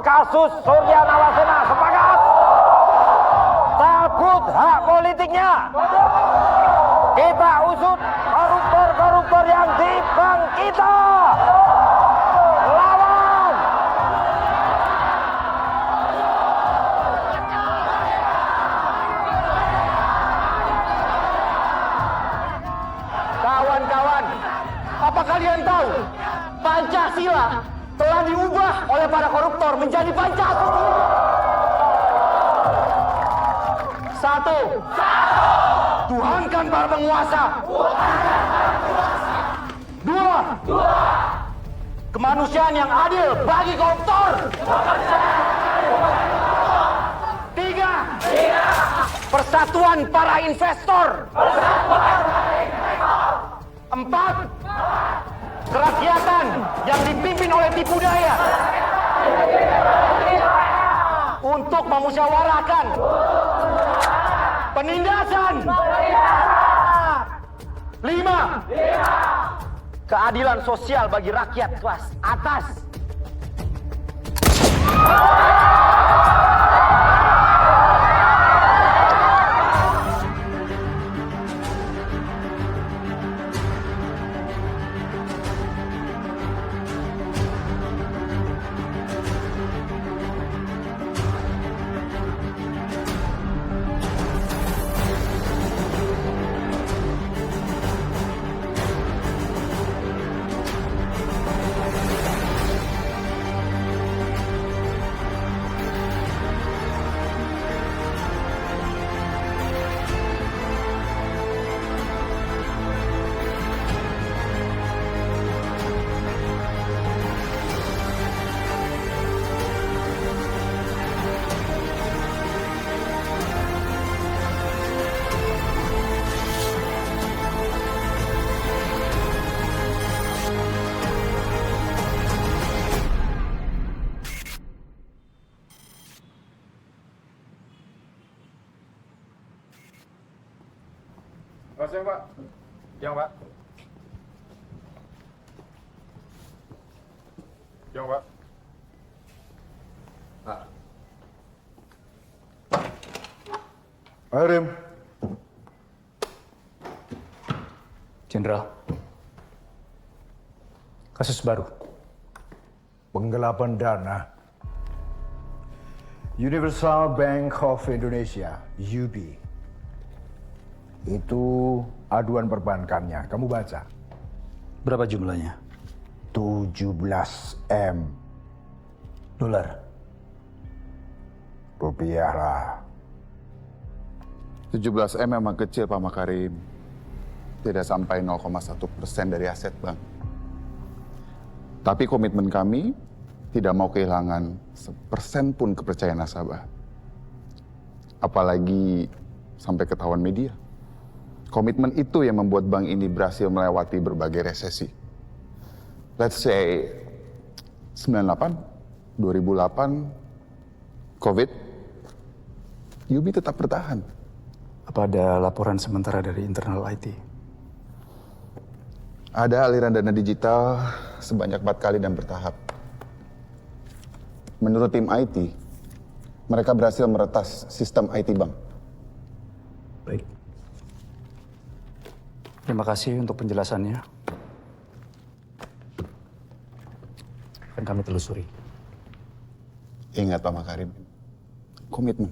kasus Surya Nawasena. Sepakat? Cabut hak politiknya. Kita usut koruptor-koruptor yang di bank kita. Lawan. Kawan-kawan, apa kalian tahu Pancasila telah diubah oleh para koruptor menjadi Pancasila? Satu. Tuhankan para penguasa. Dua. Kemanusiaan yang adil bagi koruptor. Tiga. Persatuan para investor. Empat. Kerakyatan yang dipimpin oleh tipu daya untuk memusyawarahkan penindasan. Lima. Keadilan sosial bagi rakyat kelas atas. Siang, Pak. Siang, Pak. Siang, Pak. Pak. Rim. Jenderal, kasus baru. Penggelapan dana. Universal Bank of Indonesia, UB. Itu aduan perbankannya. Kamu baca. Berapa jumlahnya? 17 M. Dolar. Rupiah lah. 17 M memang kecil, Pak Makarim. Tidak sampai 0,1% dari aset bank. Tapi komitmen kami tidak mau kehilangan 1% pun kepercayaan nasabah. Apalagi sampai ketahuan media. Komitmen itu yang membuat bank ini berhasil melewati berbagai resesi. Let's say 98, 2008, COVID, UB tetap bertahan. Apa ada laporan sementara dari internal IT? Ada aliran dana digital sebanyak 4 kali dan bertahap. Menurut tim IT, mereka berhasil meretas sistem IT bank. Baik. Terima kasih untuk penjelasannya. Akan kami telusuri. Ingat Pak Makarim, komitmen.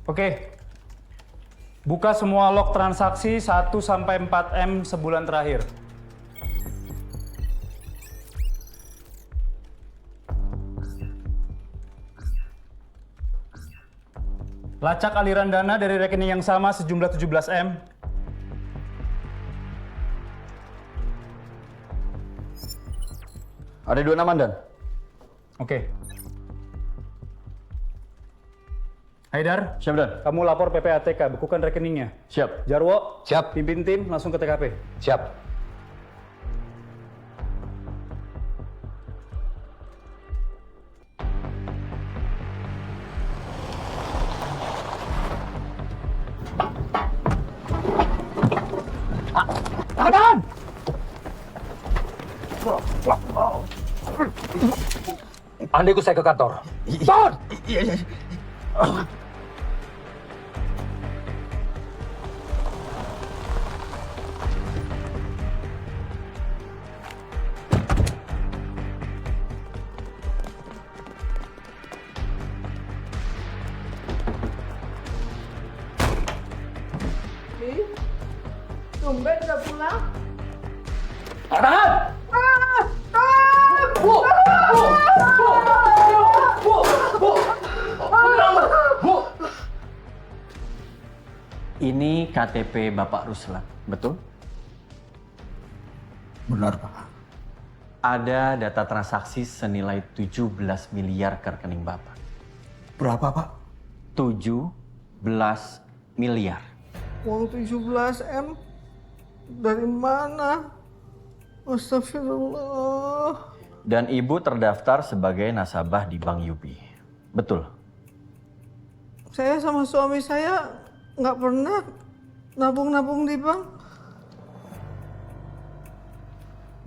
Oke. Buka semua log transaksi 1 sampai 4 M sebulan terakhir. Lacak aliran dana dari rekening yang sama sejumlah 17 M. Ada 2 nama, Dan. Oke. Haidar, Siap, Dan. kamu lapor PPATK, bukukan rekeningnya. Siap. Jarwo, Siap. pimpin tim langsung ke TKP. Siap. Tahan! Anda ikut saya ke kantor. Tahan! Tumben udah pulang? Tahan! Ini KTP Bapak Ruslan, betul? Benar, Pak. Ada data transaksi senilai 17 miliar ke rekening Bapak. Berapa, Pak? 17 miliar. Uang 17 M? Dari mana? Astagfirullah. Dan Ibu terdaftar sebagai nasabah di Bank UB. Betul? Saya sama suami saya nggak pernah nabung-nabung di bank.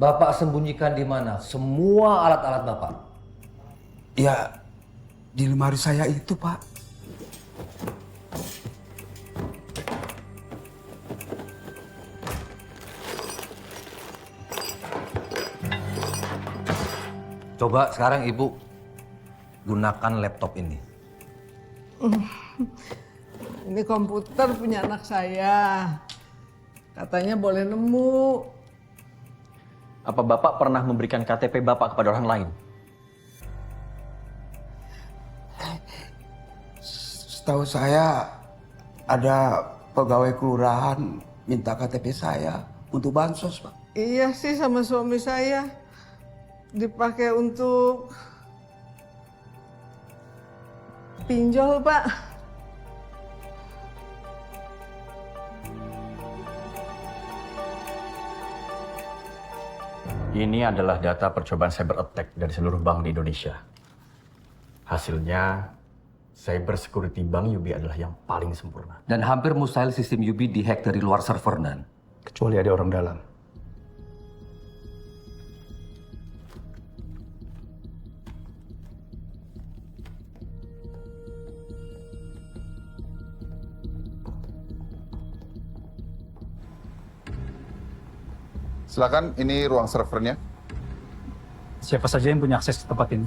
Bapak sembunyikan di mana semua alat-alat Bapak? Ya, di lemari saya itu, Pak. Coba sekarang Ibu gunakan laptop ini. Ini komputer punya anak saya. Katanya boleh nemu. Apa Bapak pernah memberikan KTP Bapak kepada orang lain? Setahu saya ada pegawai kelurahan minta KTP saya untuk bansos, Pak. Iya sih sama suami saya. Dipakai untuk pinjol, Pak. Ini adalah data percobaan cyber attack dari seluruh bank di Indonesia. Hasilnya, cyber security Bank UB adalah yang paling sempurna. Dan hampir mustahil sistem UB dihack dari luar server, Nan. Kecuali ada orang dalam. Silakan, ini ruang servernya. Siapa saja yang punya akses ke tempat ini?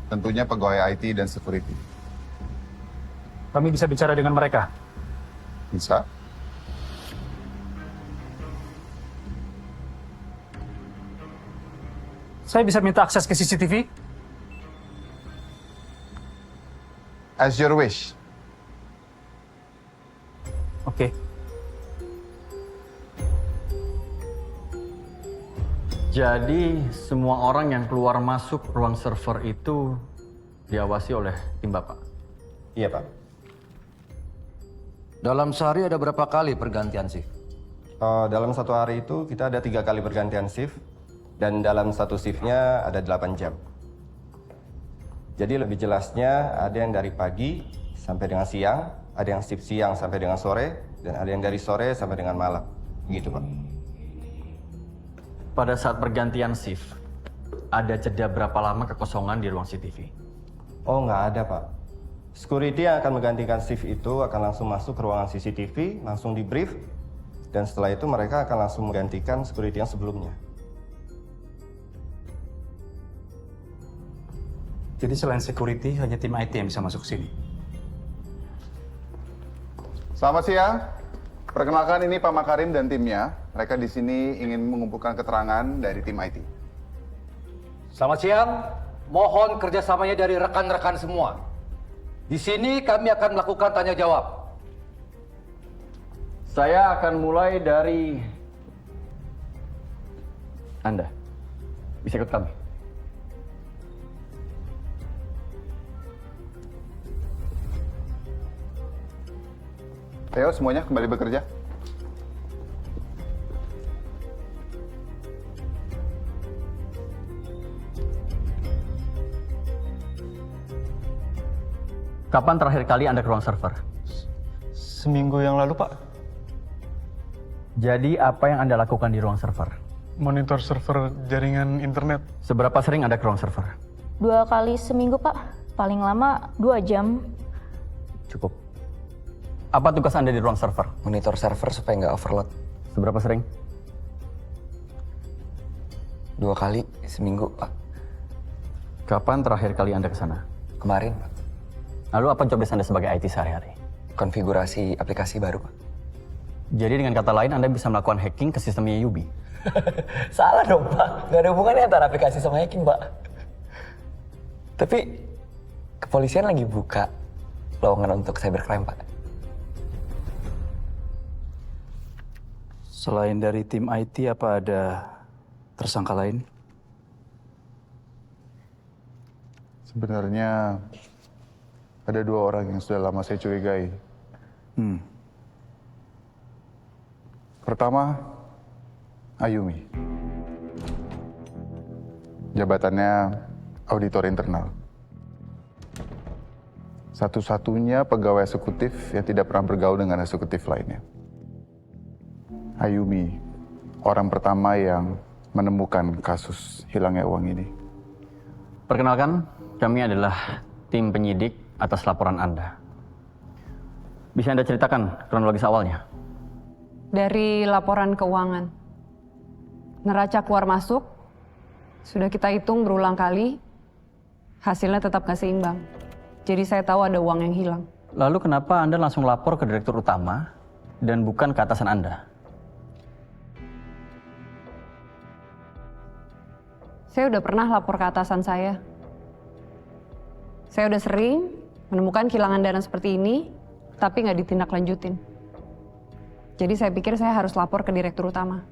Tentunya pegawai IT dan security. Kami bisa bicara dengan mereka. Bisa? Saya bisa minta akses ke CCTV? As your wish. Oke. Jadi, semua orang yang keluar masuk ruang server itu diawasi oleh tim Bapak? Iya, Pak. Dalam sehari ada berapa kali pergantian shift? Dalam satu hari itu kita ada 3 kali pergantian shift. Dan dalam satu shiftnya ada 8 jam. Jadi lebih jelasnya ada yang dari pagi sampai dengan siang, ada yang shift siang sampai dengan sore, dan ada yang dari sore sampai dengan malam. Begitu, Pak. Pada saat pergantian shift, ada jeda berapa lama kekosongan di ruang CCTV? Oh, nggak ada, Pak. Security yang akan menggantikan shift itu akan langsung masuk ke ruangan CCTV, langsung di brief, dan setelah itu mereka akan langsung menggantikan security yang sebelumnya. Jadi selain security, hanya tim IT yang bisa masuk ke sini. Selamat siang. Perkenalkan, ini Pak Makarim dan timnya. Mereka di sini ingin mengumpulkan keterangan dari tim IT. Selamat siang. Mohon kerjasamanya dari rekan-rekan semua. Di sini kami akan melakukan tanya jawab. Saya akan mulai dari Anda. Bisa ikut kami. Ayo semuanya kembali bekerja. Kapan terakhir kali Anda ke ruang server? Seminggu yang lalu, Pak. Jadi apa yang Anda lakukan di ruang server? Monitor server jaringan internet. Seberapa sering Anda ke ruang server? 2 kali seminggu, Pak. Paling lama 2 jam. Cukup. Apa tugas Anda di ruang server? Monitor server supaya nggak overload. Seberapa sering? 2 kali seminggu, Pak. Kapan terakhir kali Anda ke sana? Kemarin, Pak. Lalu apa job desk Anda sebagai IT sehari-hari? Konfigurasi aplikasi baru, Pak. Jadi dengan kata lain Anda bisa melakukan hacking ke sistemnya UB? Salah dong, Pak. Nggak ada hubungannya antara aplikasi sama hacking, Pak. Tapi kepolisian lagi buka lowongan untuk cybercrime, Pak. Selain dari tim IT, apa ada tersangka lain? Sebenarnya ada 2 orang yang sudah lama saya curigai. Pertama, Ayumi. Jabatannya auditor internal. Satu-satunya pegawai eksekutif yang tidak pernah bergaul dengan eksekutif lainnya. Ayumi, orang pertama yang menemukan kasus hilangnya uang ini. Perkenalkan, kami adalah tim penyidik atas laporan Anda. Bisa Anda ceritakan kronologis awalnya? Dari laporan keuangan, neraca keluar masuk, sudah kita hitung berulang kali, hasilnya tetap nggak seimbang. Jadi saya tahu ada uang yang hilang. Lalu kenapa Anda langsung lapor ke direktur utama dan bukan ke atasan Anda? Saya udah pernah lapor ke atasan saya. Saya udah sering menemukan kehilangan dana seperti ini, tapi nggak ditindaklanjutin. Jadi saya pikir saya harus lapor ke direktur utama.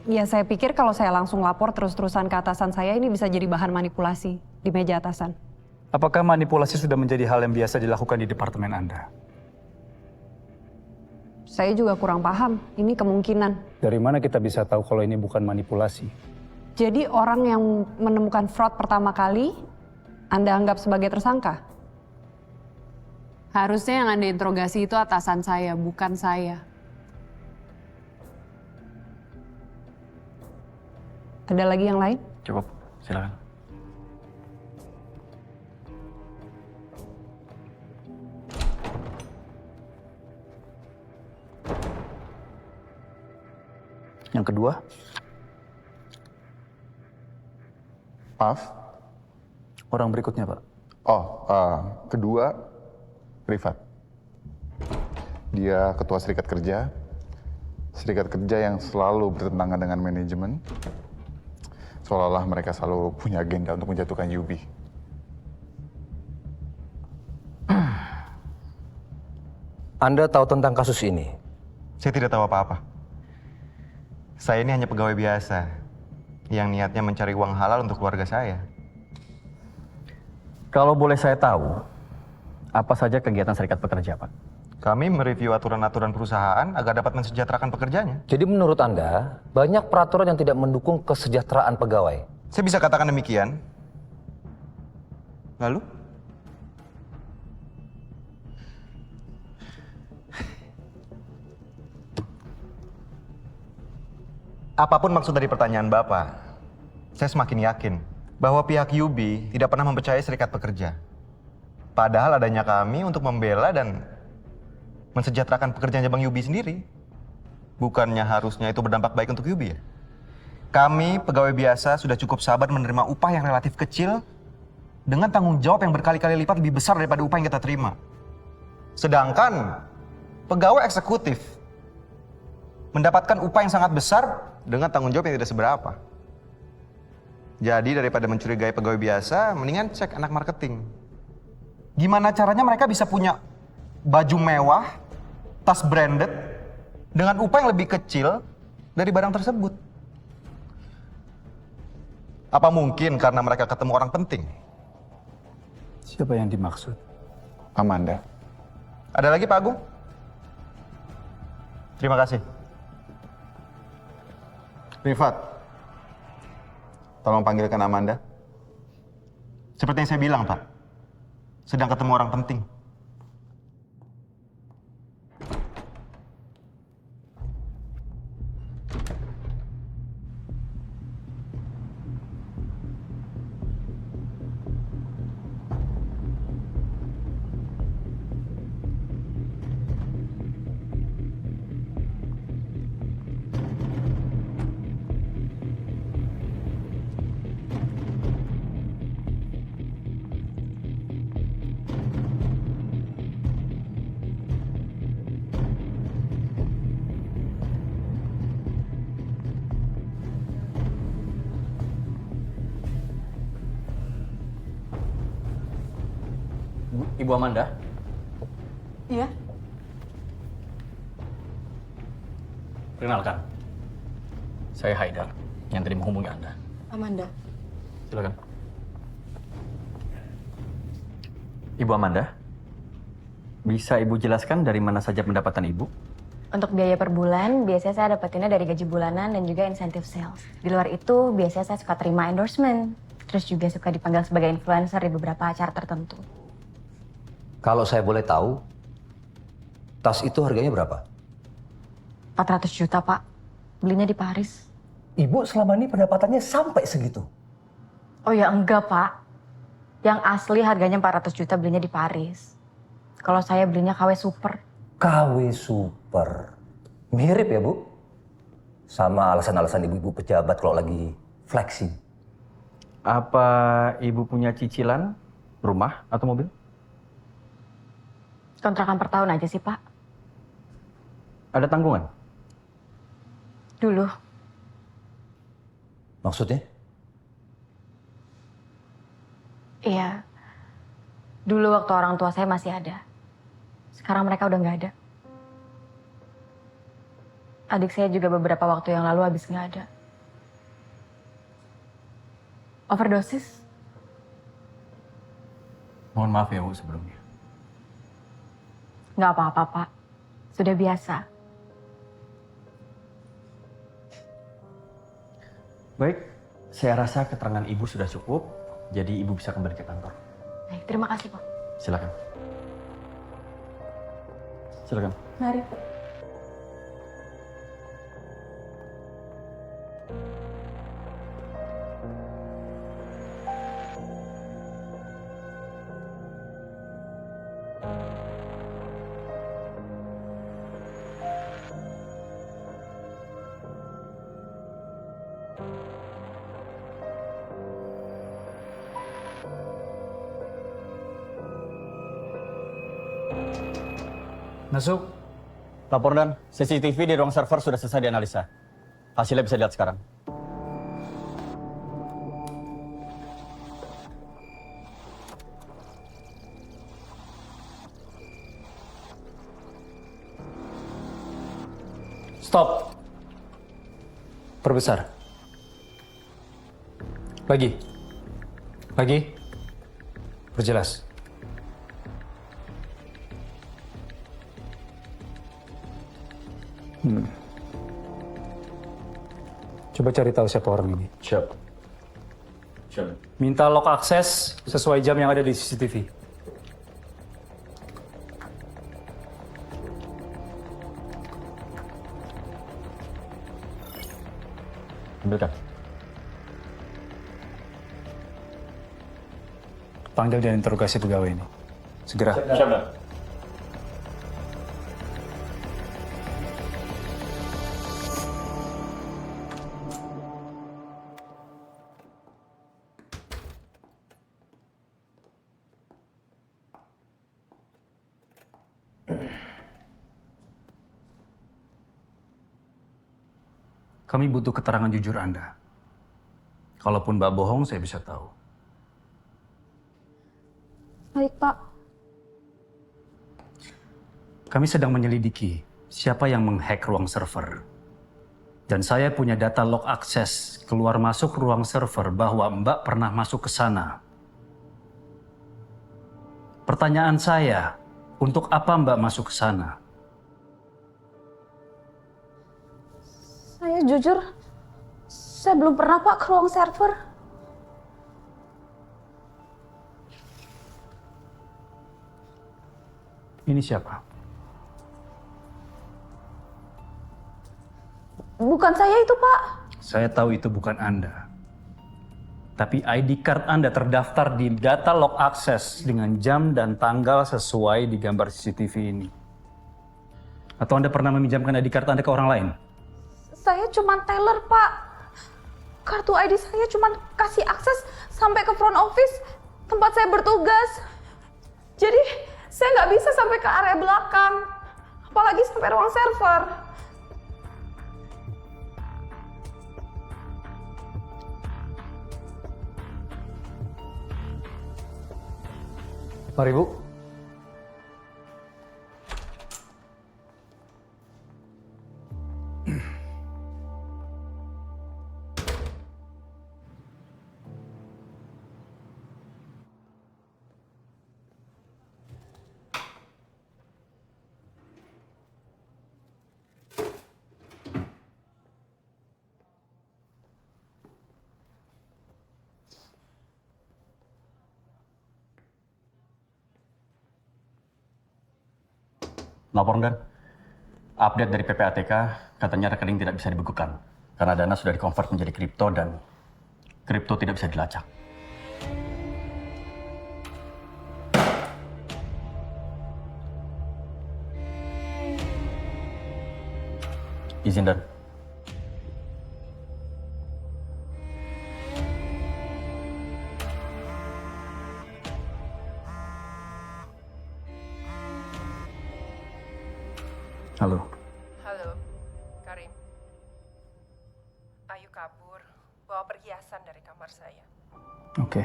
Ya saya pikir kalau saya langsung lapor terus-terusan ke atasan saya, ini bisa jadi bahan manipulasi di meja atasan. Apakah manipulasi sudah menjadi hal yang biasa dilakukan di departemen Anda? Saya juga kurang paham, ini kemungkinan. Dari mana kita bisa tahu kalau ini bukan manipulasi? Jadi orang yang menemukan fraud pertama kali, Anda anggap sebagai tersangka? Harusnya yang Anda interogasi itu atasan saya, bukan saya. Ada lagi yang lain? Cukup, silakan. Yang kedua? Maaf? Orang berikutnya, Pak. Kedua, Rifat. Dia ketua serikat kerja. Serikat kerja yang selalu bertentangan dengan manajemen. Seolah-olah mereka selalu punya agenda untuk menjatuhkan Yubi. Anda tahu tentang kasus ini? Saya tidak tahu apa-apa. Saya ini hanya pegawai biasa yang niatnya mencari uang halal untuk keluarga saya. Kalau boleh saya tahu, apa saja kegiatan serikat pekerja, Pak? Kami mereview aturan-aturan perusahaan agar dapat mensejahterakan pekerjanya. Jadi menurut Anda, banyak peraturan yang tidak mendukung kesejahteraan pegawai? Saya bisa katakan demikian. Lalu? Apapun maksud dari pertanyaan Bapak, saya semakin yakin bahwa pihak UB tidak pernah mempercayai serikat pekerja. Padahal adanya kami untuk membela dan mensejahterakan pekerjaan Bang UB sendiri. Bukannya harusnya itu berdampak baik untuk UB ya? Kami, pegawai biasa, sudah cukup sabar menerima upah yang relatif kecil dengan tanggung jawab yang berkali-kali lipat lebih besar daripada upah yang kita terima. Sedangkan pegawai eksekutif mendapatkan upah yang sangat besar dengan tanggung jawab yang tidak seberapa. Jadi daripada mencurigai pegawai biasa, mendingan cek anak marketing. Gimana caranya mereka bisa punya baju mewah, tas branded, dengan upah yang lebih kecil dari barang tersebut? Apa mungkin karena mereka ketemu orang penting? Siapa yang dimaksud? Amanda. Ada lagi Pak Agung? Terima kasih. Rifat, tolong panggilkan Amanda. Seperti yang saya bilang, Pak. Sedang ketemu orang penting. Ibu Amanda. Iya? Perkenalkan, saya Haidar yang tadi menghubungi Anda. Amanda. Silakan. Ibu Amanda, bisa Ibu jelaskan dari mana saja pendapatan Ibu? Untuk biaya per bulan, biasanya saya dapetinnya dari gaji bulanan dan juga insentif sales. Di luar itu, biasanya saya suka terima endorsement. Terus juga suka dipanggil sebagai influencer di beberapa acara tertentu. Kalau saya boleh tahu, tas itu harganya berapa? 400 juta, Pak. Belinya di Paris. Ibu selama ini pendapatannya sampai segitu? Oh ya enggak, Pak. Yang asli harganya 400 juta belinya di Paris. Kalau saya belinya KW Super. KW Super. Mirip ya, Bu? Sama alasan-alasan ibu-ibu pejabat kalau lagi flexing. Apa Ibu punya cicilan rumah atau mobil? Kontrakan per tahun aja sih, Pak. Ada tanggungan? Dulu. Maksudnya? Iya. Dulu waktu orang tua saya masih ada. Sekarang mereka udah nggak ada. Adik saya juga beberapa waktu yang lalu habis nggak ada. Overdosis? Mohon maaf ya Bu sebelumnya. Nggak apa-apa, Pak. Sudah biasa. Baik, saya rasa keterangan Ibu sudah cukup, jadi Ibu bisa kembali ke kantor. Baik, terima kasih, Pak. Silakan. Silakan. Mari. Masuk. Laporan CCTV di ruang server sudah selesai dianalisa. Hasilnya bisa dilihat sekarang. Stop. Perbesar. Lagi. Lagi. Perjelas. Coba cari tahu siapa orang ini. Siap. Minta log akses sesuai jam yang ada di CCTV. Ambilkan. Panggil dan interogasi pegawai ini. Segera. Siap. Kami butuh keterangan jujur Anda. Kalaupun Mbak bohong, saya bisa tahu. Baik, Pak. Kami sedang menyelidiki siapa yang menghack ruang server. Dan saya punya data log akses keluar masuk ruang server bahwa Mbak pernah masuk ke sana. Pertanyaan saya, untuk apa Mbak masuk ke sana? Saya jujur, saya belum pernah, Pak, ke ruang server. Ini siapa? Bukan saya itu, Pak. Saya tahu itu bukan Anda. Tapi ID card Anda terdaftar di data log akses dengan jam dan tanggal sesuai di gambar CCTV ini. Atau Anda pernah meminjamkan ID card Anda ke orang lain? Saya cuma teller, Pak. Kartu ID saya cuma kasih akses sampai ke front office tempat saya bertugas. Jadi, saya nggak bisa sampai ke area belakang. Apalagi sampai ruang server. Mari, Bu. Lapor dan update dari PPATK katanya rekening tidak bisa dibekukan karena dana sudah dikonvert menjadi kripto dan kripto tidak bisa dilacak. Izin dan. Halo. Halo, Karim. Ayu kabur, bawa perhiasan dari kamar saya. Oke.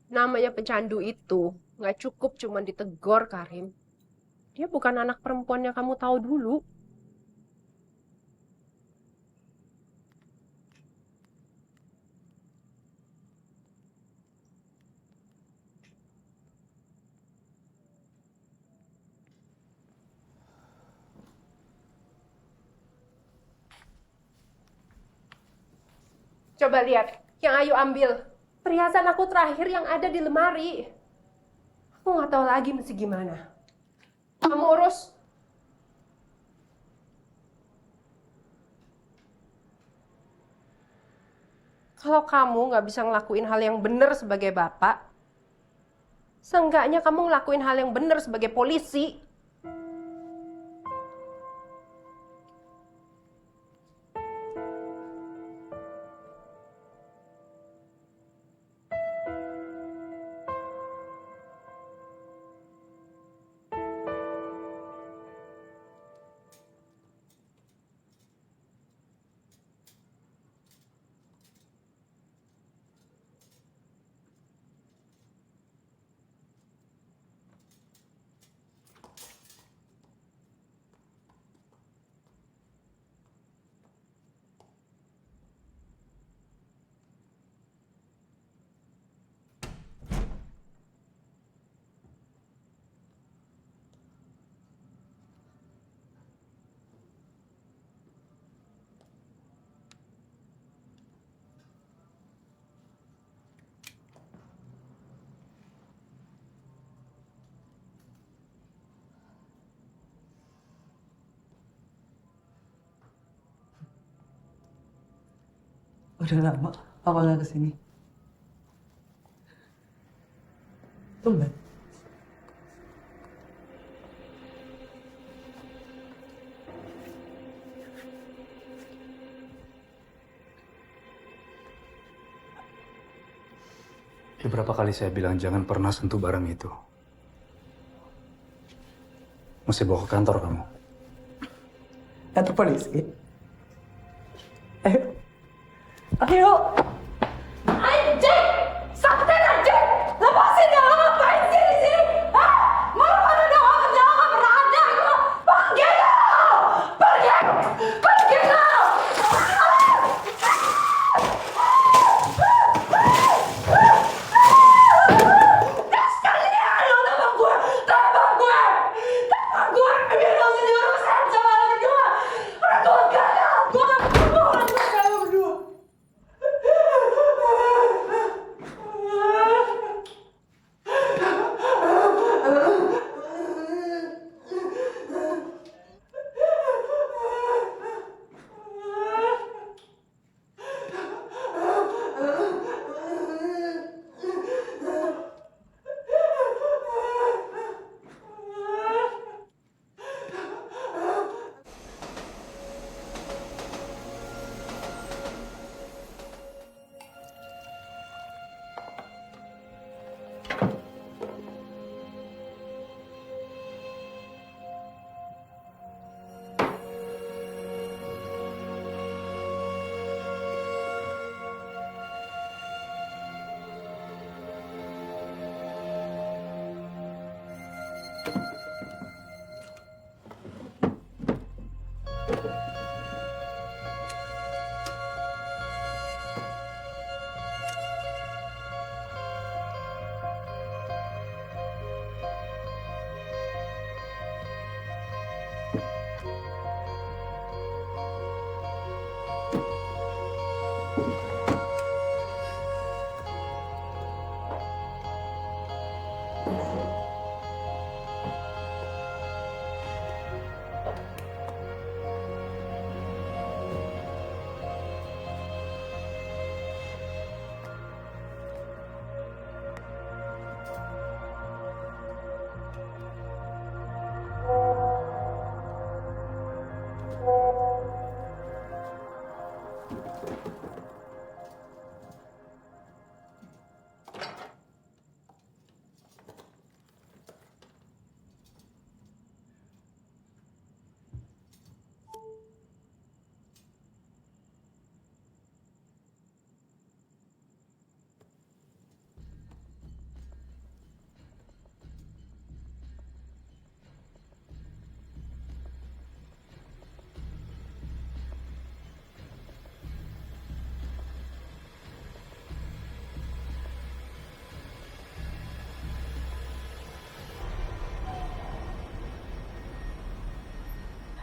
Namanya pecandu itu nggak cukup cuma ditegor, Karim. Dia bukan anak perempuan yang kamu tahu dulu. Coba lihat, yang Ayu ambil. Perhiasan aku terakhir yang ada di lemari. Aku nggak tahu lagi mesti gimana. Kamu urus. Kalau kamu nggak bisa ngelakuin hal yang benar sebagai bapak, seenggaknya kamu ngelakuin hal yang benar sebagai polisi. Udah lama Papa nggak kesini. Tumben. Berapa kali saya bilang jangan pernah sentuh barang itu. Mesti bawa ke kantor kamu. Kantor polisi. Ayo. Ayo. Anjing! Saktin anjing! Lepasin ya! Ngapain sih di sini? Hah? Mana pada doa kerjaan nggak pernah ada? Pergi kau! Pergi! Pergi kau! Sekalian lo tembak gue! Tembak gue! Tembak gue! Biar lo sendiri urusan sama lo berdua! Udah tua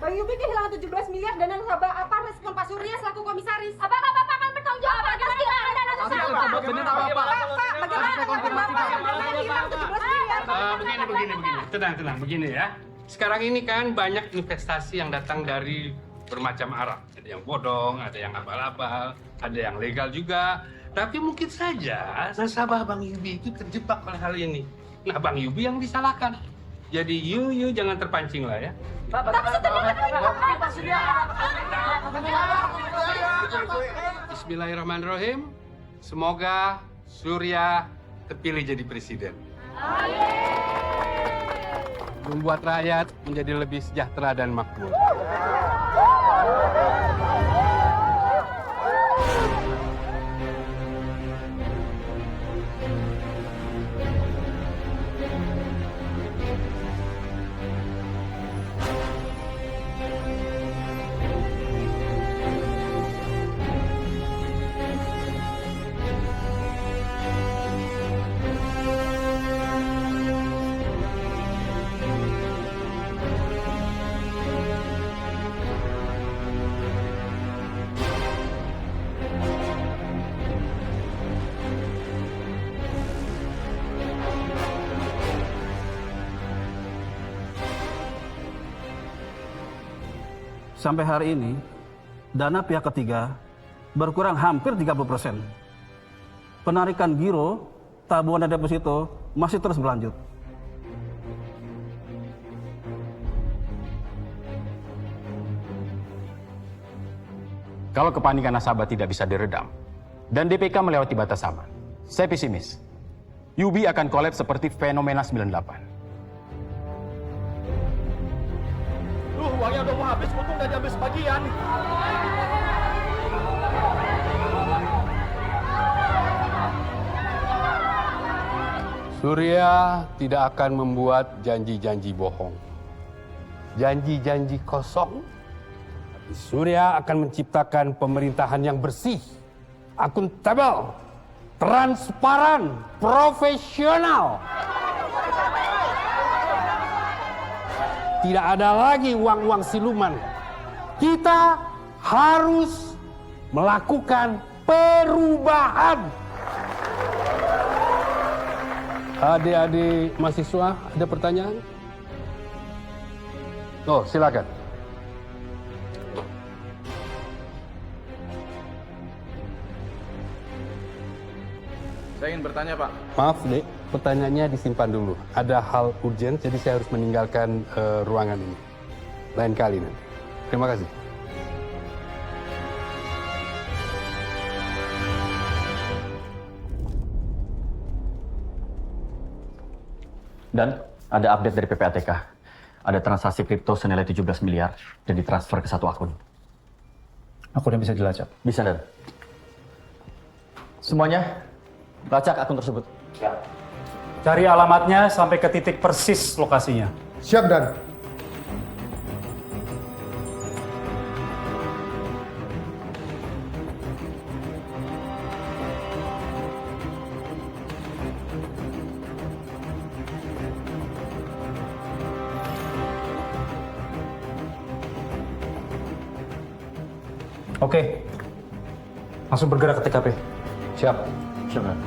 Bang Yubi kehilangan 17 miliar dan nasabah. Apa respon Pak Surya selaku komisaris? Apa Bapak akan bertanggung jawab atas kehilangan dana nasabah? Pak, bagaimana tanggapan Bapak yang pernah hilang 17 miliar? Begini. Tenang, begini ya. Sekarang ini kan banyak investasi yang datang dari bermacam arah. Ada yang bodong, ada yang abal-abal, ada yang legal juga. Tapi mungkin saja nasabah Bang Yubi itu terjebak oleh hal ini. Nah, Bang Yubi yang disalahkan. Jadi you jangan terpancing lah ya. Bismillahirrahmanirrahim. Semoga Surya terpilih jadi presiden. Membuat rakyat menjadi lebih sejahtera dan makmur. Sampai hari ini, dana pihak ketiga berkurang hampir 30%. Penarikan giro, tabungan dan deposito masih terus berlanjut. Kalau kepanikan nasabah tidak bisa diredam dan DPK melewati batas aman, saya pesimis. UBI akan kolaps seperti fenomena 98. Uangnya udah mau habis, untung udah diambil sebagian. Surya tidak akan membuat janji-janji bohong. Janji-janji kosong. Surya akan menciptakan pemerintahan yang bersih, akuntabel, transparan, profesional. Tidak ada lagi uang-uang siluman. Kita harus melakukan perubahan. Adik-adik mahasiswa, ada pertanyaan? Oh, silakan. Saya ingin bertanya, Pak. Maaf, Dek. Pertanyaannya disimpan dulu. Ada hal urgent, jadi saya harus meninggalkan ruangan ini. Lain kali nanti. Terima kasih. Dan ada update dari PPATK. Ada transaksi kripto senilai 17 miliar dan ditransfer ke satu akun. Akunnya bisa dilacak? Bisa, Dan. Semuanya, lacak akun tersebut. Cari alamatnya sampai ke titik persis lokasinya. Siap, Dan. Oke. Langsung bergerak ke TKP. Siap. Siap, Dan.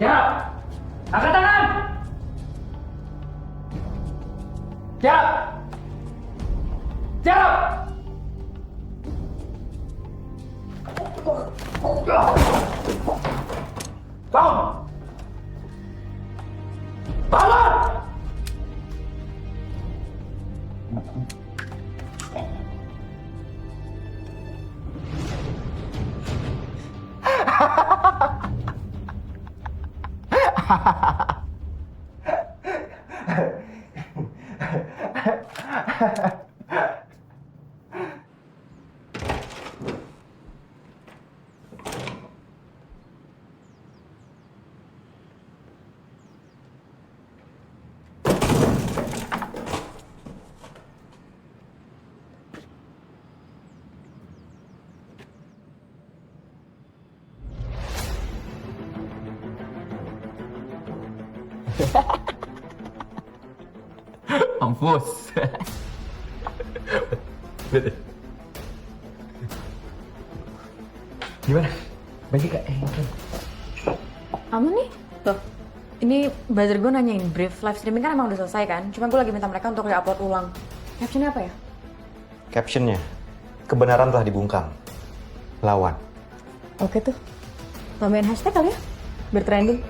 Siap. Angkat tangan. Siap. Siap. Bangun. Bangun. Mampus. Gimana? Bagi Kak. Aman nih? Tuh, ini buzzer gue nanyain brief live streaming kan emang udah selesai kan? Cuma gue lagi minta mereka untuk re-upload ulang. Captionnya apa ya? Captionnya, kebenaran telah dibungkam. Lawan. Oke tuh, tambahin hashtag kali ya? Biar trending.